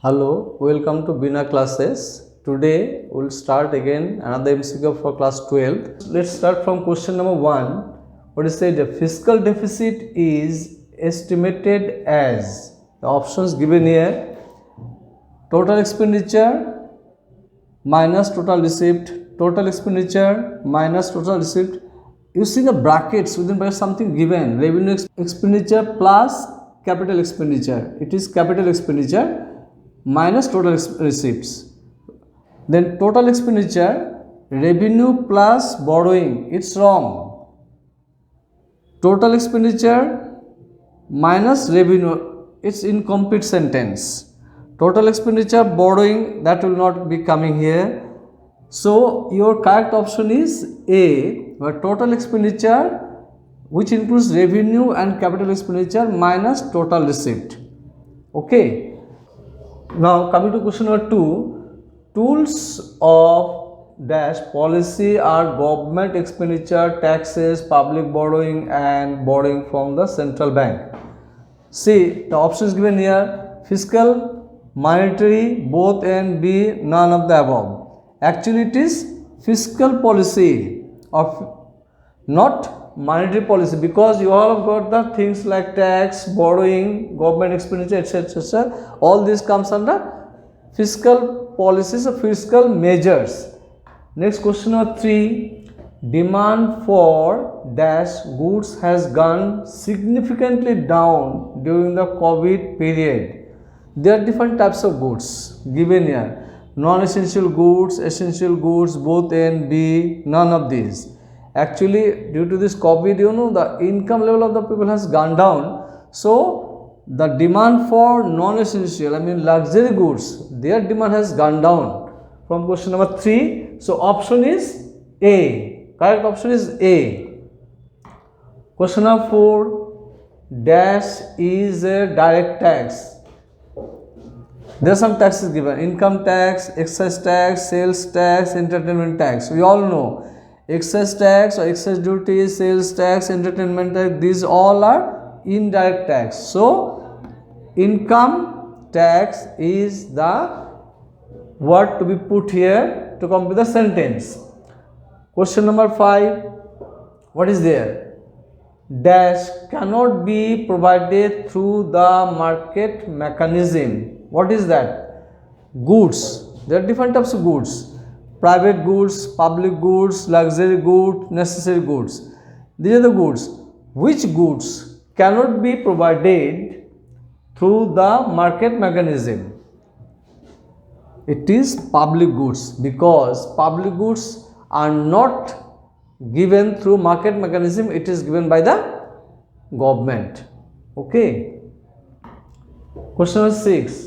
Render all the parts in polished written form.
Hello, welcome to Bina classes. Today we'll start again another MCQ for class 12. Let's start from question number 1. What is said? The fiscal deficit is estimated as, the options given here: total expenditure minus total receipt, total expenditure minus total receipt. You see the brackets, within brackets something given: revenue expenditure plus capital expenditure. It is capital expenditure minus total receipts. Then total expenditure, revenue plus borrowing. It's wrong. Total expenditure minus revenue. It's incomplete sentence. Total expenditure, borrowing, that will not be coming here. So your correct option is A, where total expenditure, which includes revenue and capital expenditure minus total receipt. Okay. Now coming to question number 2, tools of dash policy are government expenditure, taxes, public borrowing and borrowing from the central bank. See the options given here: fiscal, monetary, both A and B, none of the above. Actually it is fiscal policy of not monetary policy, because you all have got the things like tax, borrowing, government expenditure, etc. All this comes under fiscal policies or fiscal measures. Next, question number 3, demand for dash goods has gone significantly down during the COVID period. There are different types of goods given here: non-essential goods, essential goods, both A and B, none of these. Actually, due to this COVID, the income level of the people has gone down. So the demand for non-essential, luxury goods, their demand has gone down from question number 3. So option is A. Correct option is A. Question number 4, dash is a direct tax. There are some taxes given: income tax, excise tax, sales tax, entertainment tax. We all know excise tax or excise duty, sales tax, entertainment tax, these all are indirect tax. So income tax is the word to be put here to complete the sentence. Question number 5, what is there? Dash cannot be provided through the market mechanism. What is that? Goods. There are different types of goods: private goods, public goods, luxury goods, necessary goods. These are the goods. Which goods cannot be provided through the market mechanism? It is public goods, because public goods are not given through market mechanism, it is given by the government. Okay. Question number 6,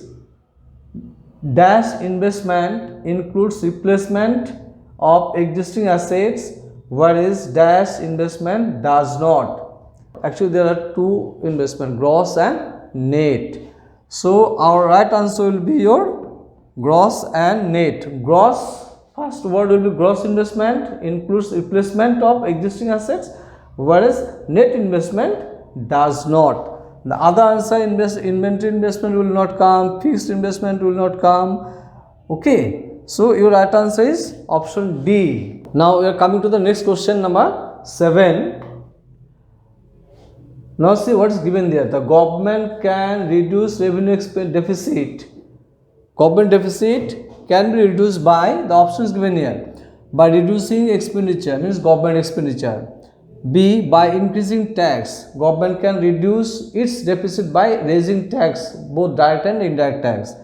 dash investment includes replacement of existing assets, whereas dash investment does not. Actually there are two investment, gross and net. So our right answer will be your gross and net. Gross, first word will be gross investment includes replacement of existing assets, whereas net investment does not. The other answer, inventory investment will not come, fixed investment will not come. Okay, so your right answer is option D. Now we are coming to the next question, number 7. Now see what is given there: the government can reduce revenue deficit. Government deficit can be reduced by, the options given here: by reducing expenditure, means government expenditure. B, by increasing tax. Government can reduce its deficit by raising tax, both direct and indirect tax.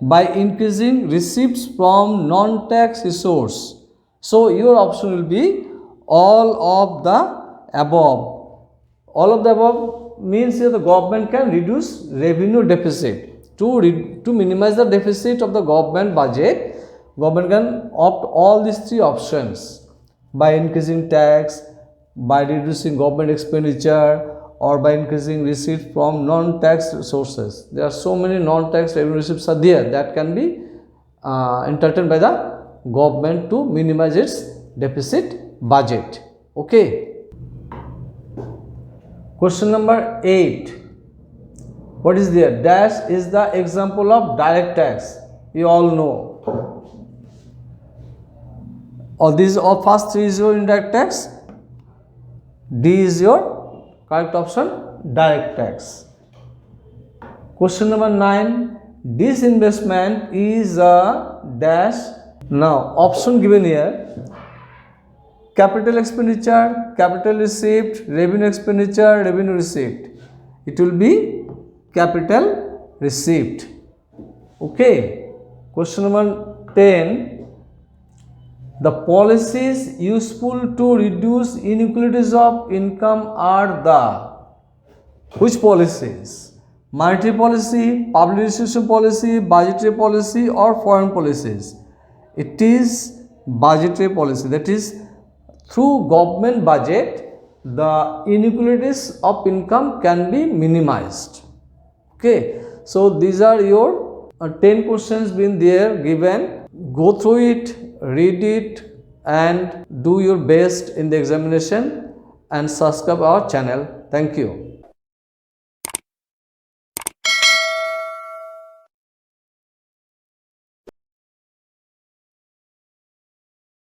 By increasing receipts from non-tax resource. So your option will be all of the above. All of the above means here the government can reduce revenue deficit. To minimize the deficit of the government budget, government can opt all these 3 options: by increasing tax, by reducing government expenditure, or by increasing receipt from non-tax sources. There are so many non-tax revenue receipts are there that can be entertained by the government to minimize its deficit budget. Okay. Question number 8, What is there? Dash is the example of direct tax. You all know. All these all first three is your indirect tax. D is your correct option, direct tax. Question number 9. Disinvestment is a dash. Now option given here: capital expenditure, capital receipt, revenue expenditure, revenue receipt. It will be capital receipt. Okay. Question number 10. The policies useful to reduce inequalities of income are the which policies? Monetary policy, public distribution policy, budgetary policy, or foreign policies? It is budgetary policy. That is, through government budget, the inequalities of income can be minimized. Okay, so these are your 10 questions been there given. Go through it, read it, and do your best in the examination, and subscribe our channel. Thank you.